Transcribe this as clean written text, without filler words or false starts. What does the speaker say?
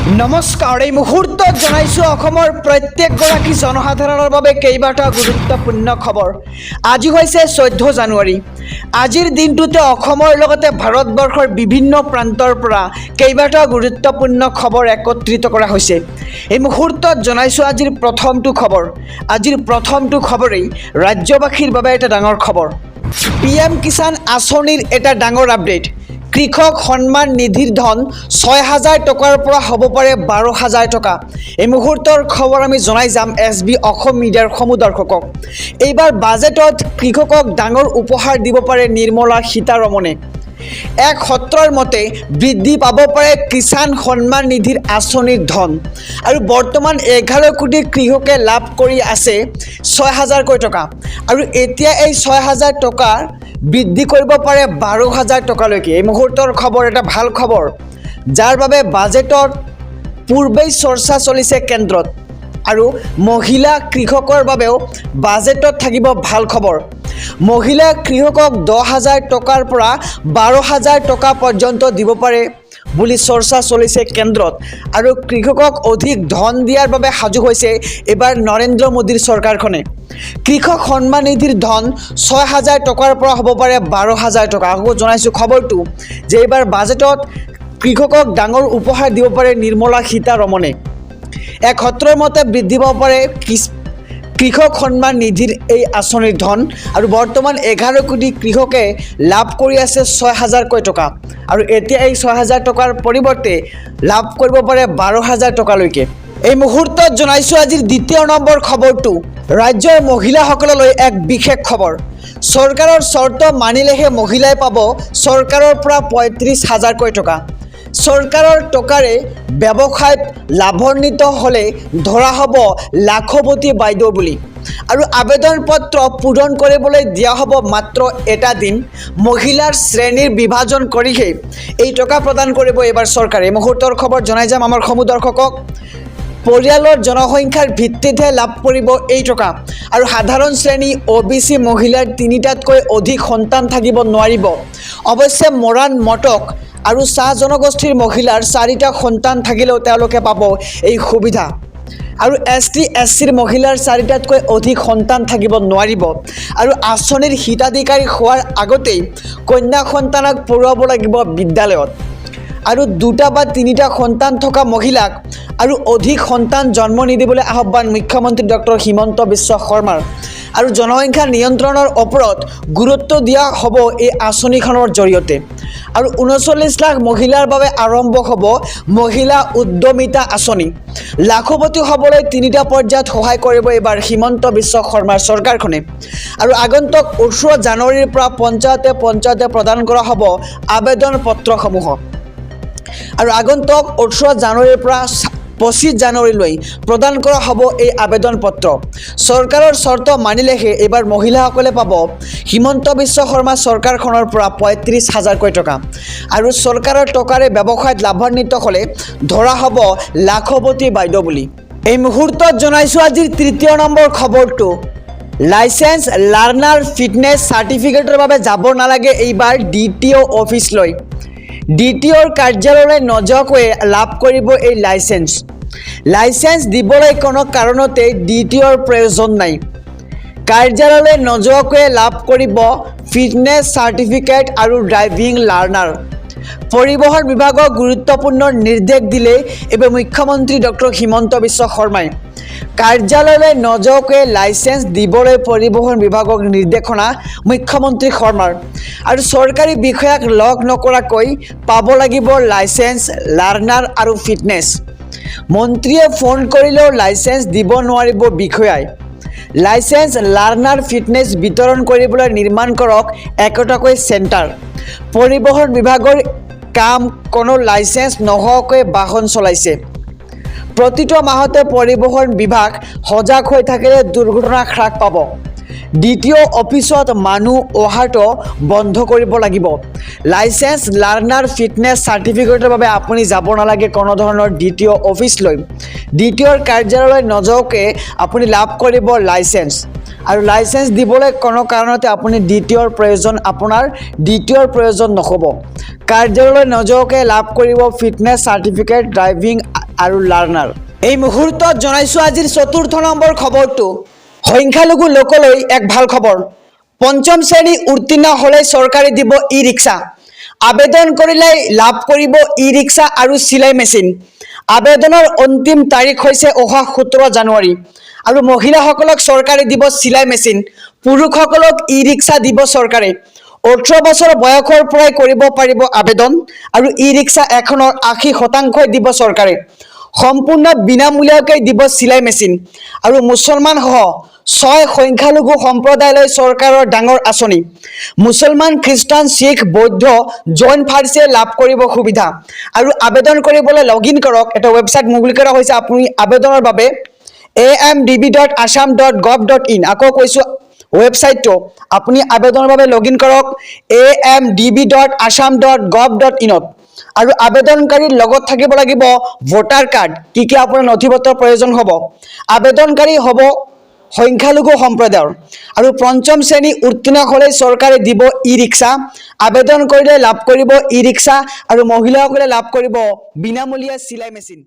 নমস্কাৰ এই মুহূৰ্তত জনাইছোঁ অসমৰ প্ৰত্যেকগৰাকী জনসাধাৰণৰ বাবে কেইবাটা গুৰুত্বপূৰ্ণ খবৰ। আজি হৈছে 14 জানুৱাৰী। আজিৰ দিনটোতে অসমৰ লগতে ভাৰতবৰ্ষৰ বিভিন্ন প্ৰান্তৰ পৰা কেইবাটা গুৰুত্বপূৰ্ণ খবৰ একত্ৰিত কৰা হৈছে। এই মুহূৰ্তত জনাইছোঁ আজিৰ প্ৰথমটো খবৰ। আজিৰ প্ৰথমটো খবৰেই ৰাজ্যবাসীৰ বাবে এটা ডাঙৰ খবৰ। PM কিষাণ আঁচনিৰ এটা ডাঙৰ আপডেট। কৃষক সন্মান নিধিৰ ধন ৬,০০০ টকাৰ পৰা হ'ব পাৰে ১২,০০০ টকা। এই মুহূৰ্তৰ খবৰ আমি জনাই যাম SB অসম মিডিয়াৰ সমূহ দৰ্শকক। এইবাৰ বাজেটত কৃষকক ডাঙৰ উপহাৰ দিব পাৰে নিৰ্মলা সীতাৰমণে। এক সূত্ৰৰ মতে বৃদ্ধি পাব পাৰে কিষাণ সন্মান নিধিৰ আঁচনিৰ ধন। আৰু বৰ্তমান 11 কোটি কৃষকে লাভ কৰি আছে ৬,০০০কৈ টকা। আৰু এতিয়া এই ৬,০০০ টকা বৃদ্ধি কৰিব পাৰে ১২,০০০ টকালৈকে। এই মুহূৰ্তৰ খবৰ এটা ভাল খবৰ, যাৰ বাবে বাজেটৰ পূৰ্বেই চৰ্চা চলিছে কেন্দ্ৰত। আৰু মহিলা কৃষকৰ বাবেও বাজেটত থাকিব ভাল খবৰ। মহিলা কৃষকক 10,০০০ টকাৰ পৰা 12,০০০ টকা পৰ্যন্ত দিব পাৰে বুলি চৰ্চা চলিছে কেন্দ্ৰত। আৰু কৃষকক অধিক ধন দিয়াৰ বাবে সাজু হৈছে এইবাৰ নৰেন্দ্ৰ মোদীৰ চৰকাৰখনে। কৃষক সন্মান নিধিৰ ধন ৬,০০০ টকাৰ পৰা হ'ব পাৰে 12,০০০ টকা। আকৌ জনাইছোঁ খবৰটো যে এইবাৰ বাজেটত কৃষকক ডাঙৰ উপহাৰ দিব পাৰে নিৰ্মলা সীতাৰমণে। এক সূত্ৰৰ মতে বৃদ্ধি পাব পাৰে কৃষক সন্মান নিধিৰ এই আঁচনিৰ ধন। আৰু বৰ্তমান 11 কোটি কৃষকে লাভ কৰি আছে ৬,০০০কৈ টকা। আৰু এতিয়া এই ৬,০০০ টকাৰ পৰিৱৰ্তে লাভ কৰিব পাৰে 12,০০০ টকালৈকে। এই মুহূৰ্তত জনাইছোঁ আজিৰ দ্বিতীয় নম্বৰ খবৰটো। ৰাজ্যৰ মহিলাসকললৈ এক বিশেষ খবৰ। চৰকাৰৰ চৰ্ত মানিলেহে মহিলাই পাব চৰকাৰৰ পৰা ৩৫,০০০কৈ টকা। চৰকাৰৰ টকাৰে ব্যৱসায়ত লাভান্বিত হ'লে ধৰা হ'ব লাখপতি বাইদেউ বুলি। আৰু আবেদন পত্ৰ পূৰণ কৰিবলৈ দিয়া হ'ব মাত্ৰ এটা দিন। মহিলাৰ শ্ৰেণীৰ বিভাজন কৰিহে এই টকা প্ৰদান কৰিব এইবাৰ চৰকাৰে। এই মুহূৰ্তৰ খবৰ জনাই যাম আমাৰ সমূহ দৰ্শকক। পৰিয়ালৰ জনসংখ্যাৰ ভিত্তিতহে লাভ কৰিব এই টকা। আৰু সাধাৰণ শ্ৰেণী OBC মহিলাৰ ৩টাতকৈ অধিক সন্তান থাকিব নোৱাৰিব। অৱশ্যে মৰাণ মটক আৰু চাহ জনগোষ্ঠীৰ মহিলাৰ 4টা সন্তান থাকিলেও তেওঁলোকে পাব এই সুবিধা। আৰু ST SCৰ মহিলাৰ 4টাতকৈ অধিক সন্তান থাকিব নোৱাৰিব। আৰু আঁচনিৰ হিতাধিকাৰী হোৱাৰ আগতেই কন্যা সন্তানক পঢ়ুৱাব লাগিব বিদ্যালয়ত। আৰু 2টা বা 3টা সন্তান থকা মহিলাক আৰু অধিক সন্তান জন্ম নিদিবলৈ আহ্বান মুখ্যমন্ত্ৰী ডক্টৰ হিমন্ত বিশ্ব শৰ্মাৰ। আৰু জনসংখ্যা নিয়ন্ত্ৰণৰ ওপৰত গুৰুত্ব দিয়া হ'ব এই আঁচনিখনৰ জৰিয়তে। আৰু 39 লাখ মহিলাৰ বাবে আৰম্ভ হ'ব মহিলা উদ্যমিতা আঁচনি। লাখপতি হ'বলৈ 3টা পৰ্যায়ত সহায় কৰিব এইবাৰ হিমন্ত বিশ্ব শৰ্মাৰ চৰকাৰখনে। আৰু আগন্তুক 18 জানুৱাৰীৰ পৰা পঞ্চায়তে প্ৰদান কৰা হ'ব আবেদন পত্ৰসমূহ। আৰু আগন্তুক 18 জানুৱাৰীৰ পৰা 25 জানুৱাৰীলৈ প্ৰদান কৰা হ'ব এই আবেদন পত্ৰ। চৰকাৰৰ চৰ্ত মানিলেহে এইবাৰ মহিলাসকলে পাব হিমন্ত বিশ্ব শৰ্মা চৰকাৰখনৰ পৰা ৩৫,০০০কৈ টকা। আৰু চৰকাৰৰ টকাৰে ব্যৱসায়ত লাভান্বিত হ'লে ধৰা হ'ব লাখপতি বাইদেউ বুলি। এই মুহূৰ্তত জনাইছোঁ আজিৰ তৃতীয় নম্বৰ খবৰটো। লাইচেন্স লাৰ্ণাৰ ফিটনেছ চাৰ্টিফিকেটৰ বাবে যাব নালাগে এইবাৰ DTO অফিচলৈ। DTOৰ কাৰ্যালয়লৈ নোযোৱাকৈ লাভ কৰিব এই লাইচেন্স দিবলৈ কোনো কাৰণতে DTOৰ প্ৰয়োজন নাই। কাৰ্যালয়লৈ নোযোৱাকৈ লাভ কৰিব ফিটনেছ চাৰ্টিফিকেট আৰু ড্ৰাইভিং লাৰ্ণাৰ। পৰিবহণ বিভাগক গুৰুত্বপূৰ্ণ নিৰ্দেশ দিলে এইবাৰ মুখ্যমন্ত্ৰী ডক্টৰ হিমন্ত বিশ্ব শৰ্মাই। কাৰ্যালয়লৈ নোযোৱাকৈ লাইচেন্স দিবলৈ পৰিবহণ বিভাগক নিৰ্দেশনা মুখ্যমন্ত্ৰী শৰ্মাৰ। আৰু চৰকাৰী বিষয়াক লগ নকৰাকৈ পাব লাগিব লাইচেন্স লাৰ্ণাৰ আৰু ফিটনেছ। মন্ত্ৰীয়ে ফোন কৰিলেও লাইচেন্স দিব নোৱাৰিব বিষয়াই। লাইচেন্স লাৰ্ণাৰ ফিটনেছ বিতৰণ কৰিবলৈ নিৰ্মাণ কৰক একোটাকৈ চেণ্টাৰ। পৰিবহণ বিভাগৰ কাম কোনো লাইচেন্স নোহোৱাকৈ বাহন চলাইছে। প্ৰতিটো মাহতে পৰিবহণ বিভাগ সজাগ হৈ থাকিলে দুৰ্ঘটনা হ্ৰাস পাব। DTO অফিচত মানুহ অহাটো বন্ধ কৰিব লাগিব। লাইচেন্স লাৰ্ণাৰ ফিটনেছ চাৰ্টিফিকেটৰ বাবে আপুনি যাব নালাগে কোনো ধৰণৰ DTO অফিচলৈ। DTOৰ কাৰ্যালয়লৈ নোযোৱাকৈ আপুনি লাভ কৰিব লাইচেন্স। আৰু লাইচেন্স দিবলৈ কোনো কাৰণতে আপুনি DTOৰ প্ৰয়োজন নহ'ব। কাৰ্যালয়লৈ নোযোৱাকৈ লাভ কৰিব ফিটনেছ চাৰ্টিফিকেট ড্ৰাইভিং আৰু লাৰ্ণাৰ। এই মুহূৰ্তত জনাইছোঁ আজিৰ 4ৰ্থ নম্বৰ খবৰটো। সংখ্যালঘু লোকলৈ এক ভাল খবৰ। পঞ্চম শ্ৰেণী উত্তীৰ্ণ হ'লে চৰকাৰে দিব ই ৰিক্সা। আবেদন কৰিলে লাভ কৰিব ই ৰিক্সা আৰু চিলাই মেচিন। আবেদনৰ অন্তিম তাৰিখ হৈছে অহা 17 জানুৱাৰী। আৰু মহিলাসকলক চৰকাৰে দিব চিলাই মেচিন। পুৰুষসকলক ই ৰিক্সা দিব চৰকাৰে। 18 বছৰ বয়সৰ পৰাই কৰিব পাৰিব আবেদন আৰু ই ৰিক্সা এখনৰ 80% দিব চৰকাৰে। সম্পূৰ্ণ বিনামূলীয়াকৈ দিব চিলাই মেচিন। আৰু মুছলমান সহ 6 সংখ্যালঘু সম্প্ৰদায়লৈ চৰকাৰৰ ডাঙৰ আঁচনি। মুছলমান, খ্ৰীষ্টান, শিখ, বৌদ্ধ, জৈন, ফাৰ্চীয়ে লাভ কৰিব সুবিধা। আৰু আবেদন কৰিবলৈ লগ ইন কৰক। এটা ৱেবছাইট মুকলি কৰা হৈছে আপুনি আবেদনৰ বাবে amdb.assam.gov.in। আকৌ কৈছোঁ ৱেবছাইটটো আপুনি আবেদনৰ বাবে লগ ইন কৰক amdb.assam.gov.in। আৰু আবেদনকাৰীৰ লগত থাকিব লাগিব ভোটাৰ কাৰ্ড। কি আপোনাৰ নথিপত্ৰৰ প্ৰয়োজন হ'ব। আবেদনকাৰী হ'ব সংখ্যালঘু সম্প্ৰদায়ৰ। আৰু পঞ্চম শ্ৰেণী উত্তীৰ্ণ হ'লে চৰকাৰে দিব ই ৰিক্সা। আবেদন কৰিলে লাভ কৰিব ই ৰিক্সা আৰু মহিলাসকলে লাভ কৰিব বিনামূলীয়া চিলাই মেচিন।